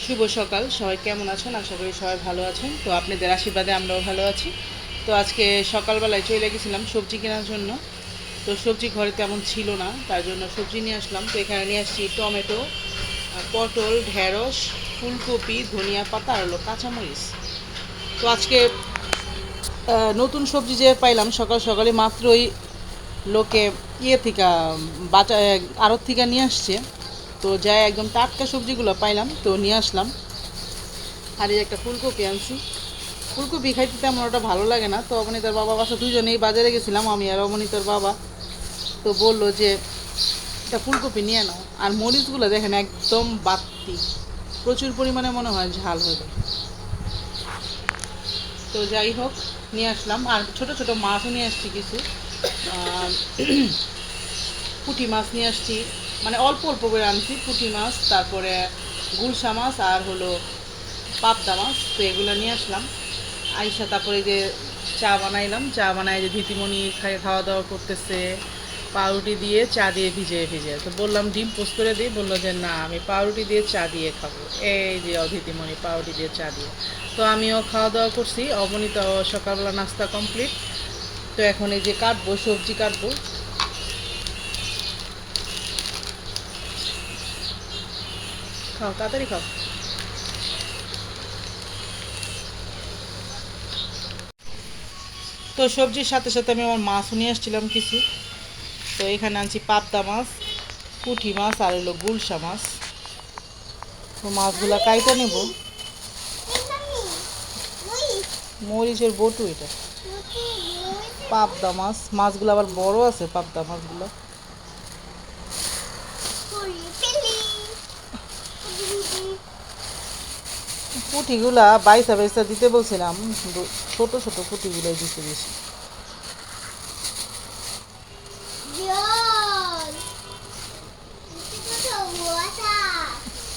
শুভ সকাল, সবাই কেমন আছেন? আশা করি সবাই ভালো আছেন। তো আপনাদের আশীর্বাদে আমরাও ভালো আছি। তো আজকে সকালবেলায় চলে গেছিলাম সবজি কেনার জন্য। তো সবজি ঘরে তেমন ছিল না, তার জন্য সবজি নিয়ে আসলাম। তো এখানে নিয়ে আসছি টমেটো, পটল, ঢেঁড়স, ফুলকপি, ধনিয়া পাতা আর হলো কাঁচামরিচ। তো আজকে নতুন সবজি যে পাইলাম সকাল সকালে মাত্রই লোকে থেকে বাজার আড়ত থেকে নিয়ে আসছে। তো যাই একদম টাটকা সবজিগুলো পাইলাম, তো নিয়ে আসলাম। আর এই একটা ফুলকপি আনছি। ফুলকপি খাইতে তেমন ওটা ভালো লাগে না, তো অবনীতার বাবা বাসা দুজনেই বাজারে গেছিলাম, আমি আর অবনীতার বাবা। তো বললো যে এটা ফুলকপি নিয়ে নাও। আর মরিচগুলো দেখেন একদম বাড়তি, প্রচুর পরিমাণে মনে হয় ঝাল হবে। তো যাই হোক, নিয়ে আসলাম। আর ছোট ছোট মাছও নিয়ে আসছি কিছু। আহ, পুঁটি মাছ নিয়ে আসছি, মানে অল্প অল্প করে আনছি। পুঁটি মাছ, তারপরে গুলশা মাছ আর হলো পাবদা মাছ। তো এগুলো নিয়ে আসলাম। আইসা তারপরে যে চা বানাইলাম, চা বানাই যে ধীতিমণি খাওয়া দাওয়া করতেছে পাউরুটি দিয়ে, চা দিয়ে ভিজিয়ে ভিজিয়ে। তো বললাম ডিম পোস্ট করে দিই, বললো যে না আমি পাউরুটি দিয়ে চা দিয়ে খাবো। এই যে ধীতিমণি পাউরুটি দিয়ে চা দিয়ে। তো আমিও খাওয়া দাওয়া করছি, অবনীত সকালবেলা নাস্তা কমপ্লিট। তো এখন এই যে কাটবো, সবজি কাটবো। খাও তাড়াতাড়ি খাও। তো সবজির সাথে সাথে আমি আমার মাছও নিয়ে আসছিলাম কিছু। তো এখানে আনছি পাবদা মাছ, পুঁটি মাছ আর হলো গুলশা মাছ। তো মাছগুলা কাইটে নেব। মরিচের বটু এটা। পাবদা মাছ, মাছগুলো আবার বড় আছে পাবদা মাছগুলো। পুঁটিগুলা বাইসা বাইসা দিতে বলছিলাম, কিন্তু ছোট ছোট পুঁটিগুলাই দিতে বেশি।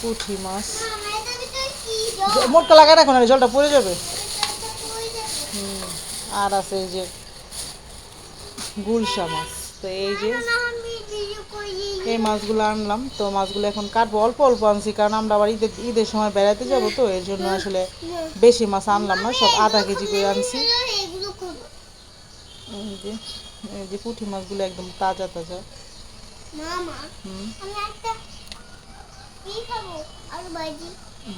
পুঁটি মাছ মোটকা লাগায় রাখো না, জলটা পড়ে যাবে। আর আছে এই যে গুলশা মাছ। তো এই যে এই মাছগুলো আনলাম। তো মাছগুলো এখন কাটবো, অল্প অল্প আনছি, কারণ আমরা আবার ঈদের সময় বেড়াতে যাবো, তো এর জন্য আসলে বেশি মাছ আনলাম না, সব আধা কেজি করে আনছি। এই যে পুঁটি মাছগুলো একদম তাজা তাজা।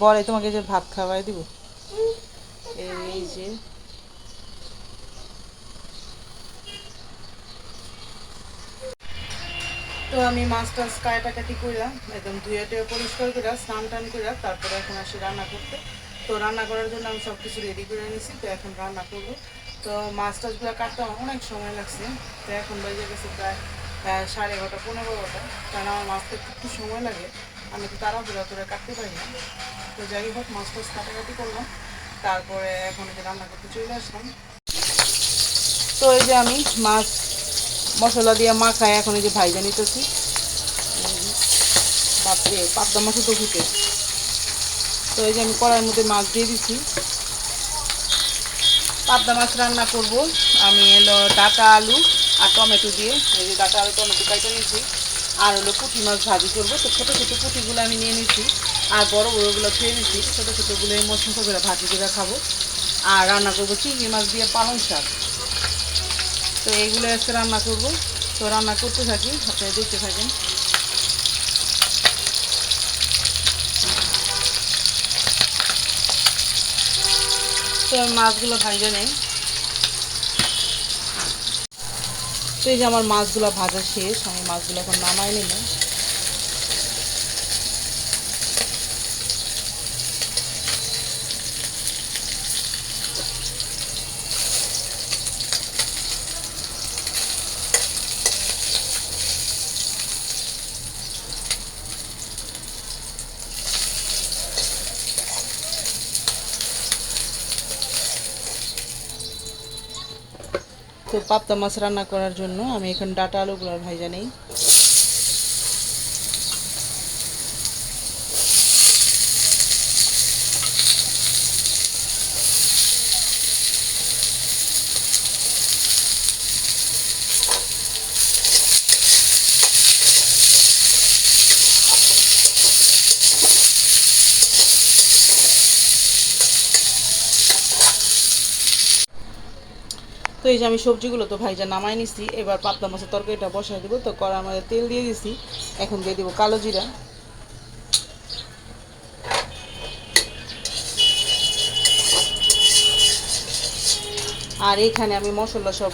বরে তোমাকে যে ভাত খাওয়াই দিব। এই যে তো আমি মাছ টাছ কাটাকাটি কইরা একদম ধুয়ে পরিষ্কার করে স্নান টান করে তারপরে এখন আসি রান্না করতে। তো রান্না করার জন্য আমি সব কিছু রেডি করে নিয়েছি, তো এখন রান্না করবো। তো মাছ টাছগুলো কাটতে আমার অনেক সময় লাগছে। তো এখন বেজে গেছে প্রায় 11:30 15টা, কারণ আমার মাছ কাটতে একটু সময় লাগে, আমি তো তাড়াহুড়া করে কাটতে পারি না। তো যাই হোক, মাছ টাছ কাটাকাটি করলাম, তারপরে এখন যে রান্না করতে চলে আসলাম। তো এই যে আমি মাছ মশলা দিয়ে মাখায় এখন এই যে ভাইজা নিতেছি। বাপরে, পাবদা মাছও তো ফুটে। তো এই যে আমি কড়াইয়ের মধ্যে মাছ দিয়ে দিচ্ছি। পাবদা মাছ রান্না করব আমি এলো ডাটা আলু আর টমেটো দিয়ে। এই যে ডাটা আলু টমেটো কাইটা নিয়েছি। আর হলো পুঁটি মাছ ভাজি করবো। তো ছোটো ছোটো পুঁটিগুলো আমি নিয়ে নিচ্ছি, আর বড় বড়োগুলো খেয়ে নিচ্ছি। ছোটো ছোটোগুলো এই মশলা করে ভাজি করে খাবো। আর রান্না করবো চিংড়ি মাছ দিয়ে পালং শাক। তো এইগুলো আজকে রান্না করব। তো রান্না করতে থাকি, আপনারা দেখতে থাকেন। তো আমি মাছগুলো ভাজা নেই। তো এই যে আমার মাছগুলো ভাজা শেষ, আমি মাছগুলো এখন নামাই নিলাম। তো পাবদা মাছ রান্না করার জন্য আমি এখন ডাটা আলুগুলো ভাজা নেই। তো এই যে আমি সবজিগুলো তো ভাইজা নামাই নিছি, এবার পাবদা মাছের তরকারিটা বসাই দেবো। তো কড়ার মধ্যে তেল দিয়ে দিছি, এখন দিয়ে দেবো কালো জিরা, আর এখানে আমি মশলা সব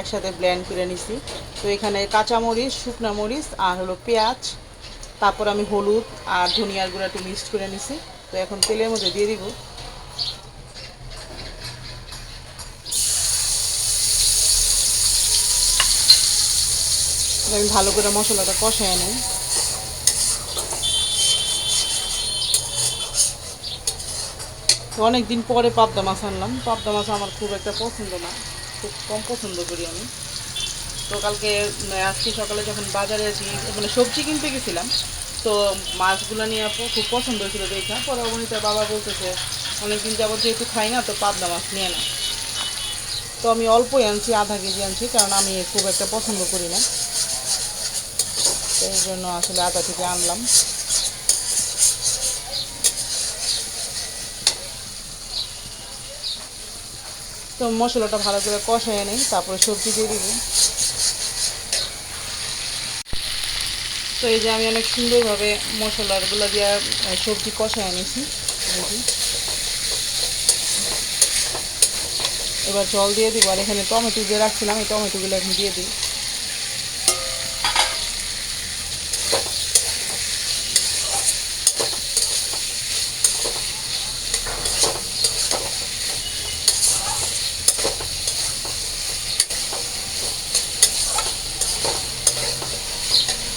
একসাথে ব্লেন্ড করে নিছি। তো এখানে কাঁচামরিচ, শুকনা মরিচ আর হলো পেঁয়াজ, তারপর আমি হলুদ আর ধনিয়ার গুঁড়া একটু মিক্সড করে নিছি। তো এখন তেলের মধ্যে দিয়ে দিব। আমি ভালো করে মশলাটা কষায় নিই। তো অনেকদিন পরে পাবদা মাছ আনলাম। পাবদা মাছ আমার খুব একটা পছন্দ না, খুব কম পছন্দ করি আমি। তো কালকে আজকে সকালে যখন বাজারে আছি, মানে সবজি কিনতে গেছিলাম, তো মাছগুলো নিয়ে খুব পছন্দ হয়েছিল দেখা। পরে অবনীতার বাবা বলতেছে অনেকদিন যাবত যেহেতু খাই না, তো পাবদা মাছ নিয়ে না। তো আমি অল্পই আনছি, আধা কেজি আনছি, কারণ আমি খুব একটা পছন্দ করি না। তো এই জন্য আসলে আধা কেজি আনলাম। তো মশলাটা ভালো করে কষায় নিই, তারপরে সবজি দিয়ে দিব। তো এই যে আমি অনেক সুন্দরভাবে মশলাগুলো দিয়ে সবজি কষায় নিয়েছি। এবার জল দিয়ে দিব, আর এখানে টমেটো দিয়ে রাখছিলাম, এই টমেটোগুলো এখন দিয়ে দিই।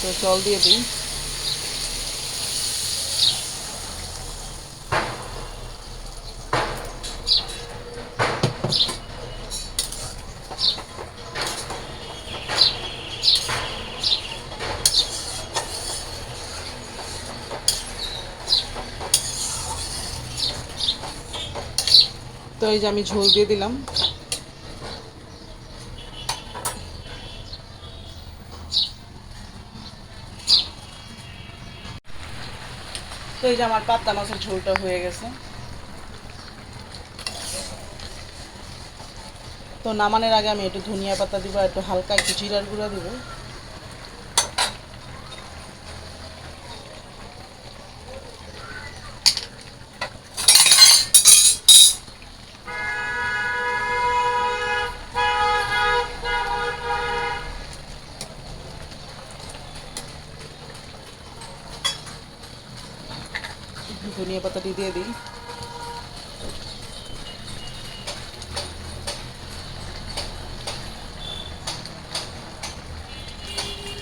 তো জল দিয়ে দিই। তো এই যে আমি ঝোল দিয়ে দিলাম। তো এই যে আমার পাবদা মাছের ঝোলটা হয়ে গেছে। তো নামানোর আগে আমি একটু ধনিয়া পাতা দিব, একটু হালকা একটু জিরার গুঁড়া দিব। ধনিয়া পাতাটি দিয়ে দিই।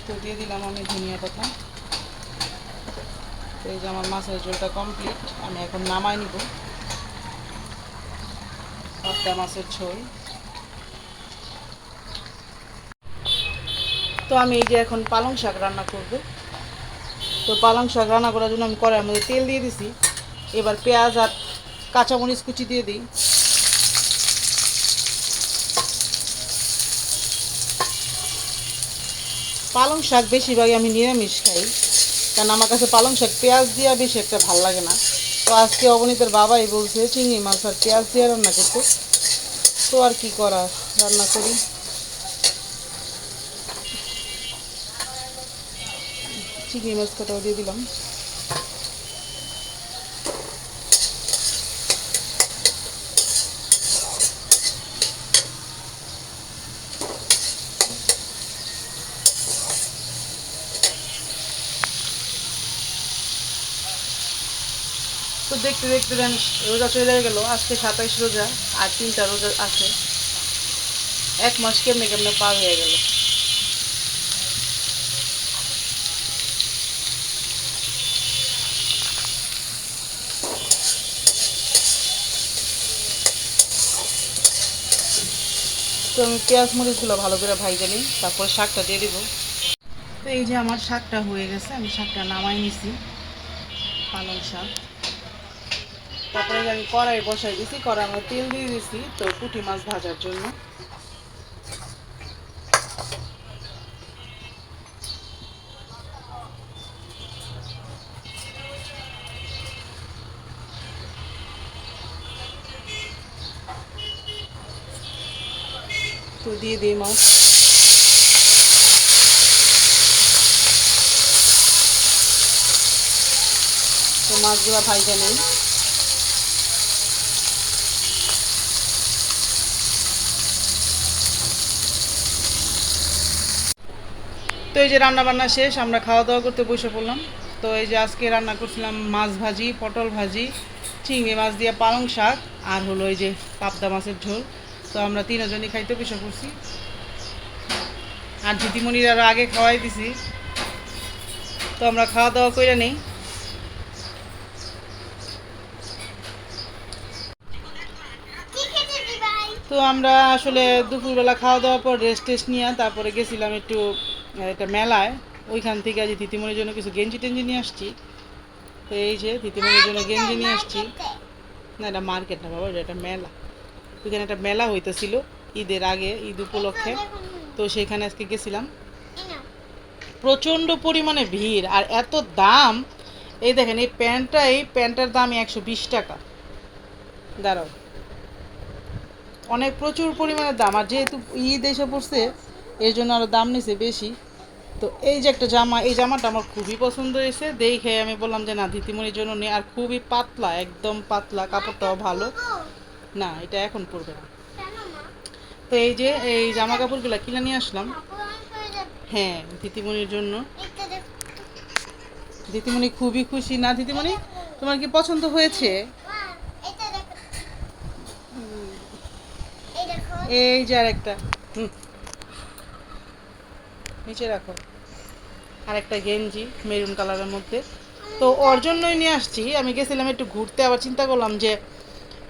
তো দিয়ে দিলাম আমি ধনিয়া পাতা। তো এই যে আমার মাছের ঝোলটা কমপ্লিট, আমি এখন নামাই নিব। পাবদা মাছের ঝোল। তো আমি এই যে এখন পালং শাক রান্না করব। তো পালং শাক রান্না করার জন্য আমি কড়াইয়ের মধ্যে তেল দিয়ে দিছি। এবার পেঁয়াজ আর কাঁচামরিচ কুচি দিয়ে দিই। পালং শাক বেশিরভাগই আমি নিরামিষ খাই, কারণ আমার কাছে পালং শাক পেঁয়াজ দিয়ে বেশি একটা ভাল লাগে না। তো আজকে অবনীতের বাবাই বলছে চিংড়ি মাছ আর পেঁয়াজ দিয়ে রান্না করতে, তো আর কি করা, রান্না করি। চিংড়ি মাছ কটাও দিয়ে দিলাম। তো দেখতে দেখতে দেন রোজা চলে গেল। আজকে 27 রোজা, আর 3টা রোজা আছে। 1 মাস কেমনে কেমনে পার হয়ে গেল। তো আমি পেঁয়াজ মরিচগুলো ভালো করে ভাইজে নিই, তারপর শাকটা দিয়ে দিব। তো এই যে আমার শাকটা হয়ে গেছে, আমি শাকটা নামাই নিছি, পালং শাক। তারপরে আমি কড়াই বসাই দিছি, কড়াই আমরা তেল দিয়ে দিছি তো পুঁটি মাছ ভাজার জন্য। তো দিয়ে দিই মাছ। তো মাছগুলো ভাইজা নেই। তো এই যে রান্না বান্না শেষ, আমরা খাওয়া দাওয়া করতে বসে পড়লাম। তো এই যে আজকে রান্না করছিলাম মাছ ভাজি, পটল ভাজি, চিংড়ি মাছ দিয়ে পালং শাক, আর হলো এই যে পাবদা মাছের ঝোল। তো আমরা তিনজনই খাইতে বসে পড়ছি, আর দিদিমণির আরও আগে খাওয়াই দিছি। তো আমরা খাওয়া দাওয়া করে নেই। তো আমরা আসলে দুপুরবেলা খাওয়া দাওয়ার পর রেস্ট টেস্ট নিয়ে তারপরে গেছিলাম একটু একটা মেলায়। ওইখান থেকে আজ দিদিমণির জন্য কিছু গেঞ্জি টেঞ্জি নিয়ে আসছি। তো এই যে দিদিমণির জন্য গেঞ্জি নিয়ে আসছি। না, এটা মার্কেট না বাবা, এটা একটা মেলা। ওইখানে একটা মেলা হইতেছিল ঈদের আগে, ঈদ উপলক্ষে। তো সেখানে আজকে গেছিলাম। প্রচণ্ড পরিমাণে ভিড় আর এত দাম। এই দেখেন এই প্যান্টটার দামই 120 টাকা। দাঁড়াও, অনেক প্রচুর পরিমাণে দাম, আর যেহেতু ঈদ এসে পড়ছে এর জন্য আরও দাম নিছে বেশি। তো এই যে একটা জামা, এই জামাটা আমার খুবই পছন্দ হয়েছে, দেখে আমি বললাম যে না দিদিমণির জন্য নিয়ে। আর খুবই পাতলা, একদম পাতলা, কাপড়টাও ভালো না, এটা এখন পরবে না। তো এই যে এই জামা কাপড়গুলো কিনে নিয়ে আসলাম। হ্যাঁ, দিদিমণির জন্য। দিদিমণি খুবই খুশি না। দিদিমণি, তোমার কি পছন্দ হয়েছে? এই যে আরেকটা, নিচে রাখো, আরেকটা গেঞ্জি মেরুন কালারের মধ্যে। তো ওর জন্যই নিয়ে আসছি। আমি গেছিলাম একটু ঘুরতে, আবার চিন্তা করলাম যে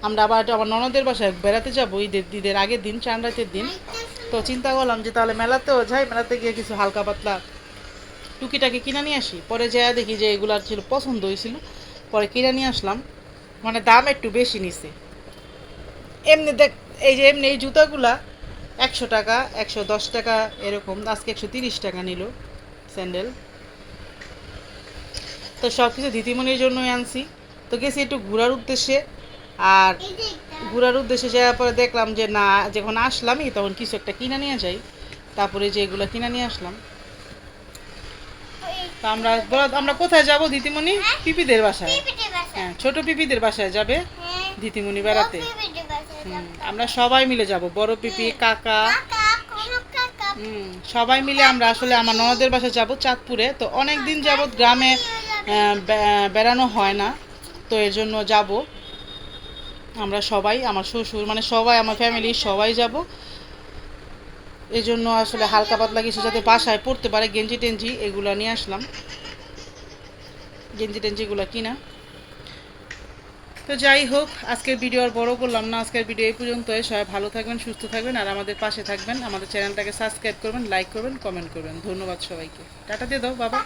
আমরা আবার আমার ননদের বাসায় বেড়াতে যাবো ঈদের আগের দিন, চান রাতের দিন। তো চিন্তা করলাম যে তাহলে মেলাতেও যাই, মেলাতে গিয়ে কিছু হালকা পাতলা টুকিটাকি কিনে নিয়ে আসি। পরে যাই দেখি যে এগুলার ছিল, পছন্দ হয়েছিল, পরে কিনে নিয়ে আসলাম। মানে দাম একটু বেশি নিছে। এমনি দেখ, এই যে এমনি এই জুতাগুলা 100 টাকা, 110 টাকা এরকম, আজকে 130 টাকা নিল স্যান্ডেল। তো সব কিছু দিদিমণির জন্যই আনছি। তো গেছি একটু ঘোরার উদ্দেশ্যে, আর ঘোরার উদ্দেশ্যে যাওয়ার পরে দেখলাম যে না, যখন আসলামই তখন কিছু একটা কিনে নিয়ে যাই। তারপরে যে এগুলো কিনে নিয়ে আসলাম। তো আমরা কোথায় যাব দিদিমণি? পিপিদের বাসায়। হ্যাঁ, ছোট পিপিদের বাসায় যাবে দিদিমণি বেড়াতে। আমরা সবাই মিলে যাব, বড় পিপি, কাকা, সবাই মিলে আমরা আসলে আমার ননদের বাসায় যাব চাঁদপুরে। তো অনেক দিন যাবৎ গ্রামে বেড়ানো হয় না, তো এর জন্য যাব আমরা সবাই, আমার শ্বশুর মানে সবাই, আমার ফ্যামিলি সবাই যাব। এই জন্য আসলে হালকা পাতলা কিছু যাতে বাসায় পড়তে পারে, গেঞ্জি টেঞ্জি এগুলো নিয়ে আসলাম, গেঞ্জি টেঞ্জিগুলো কিনা। তো যাই হোক, আজকের ভিডিও আর বড় করলাম না। আজকের ভিডিও এই পর্যন্তই। সবাই ভালো থাকবেন, সুস্থ থাকবেন, আর আমাদের পাশে থাকবেন। আমাদের চ্যানেলটাকে সাবস্ক্রাইব করবেন, লাইক করবেন, কমেন্ট করবেন। ধন্যবাদ সবাইকে। টাটা দিয়ে দাও বাবা।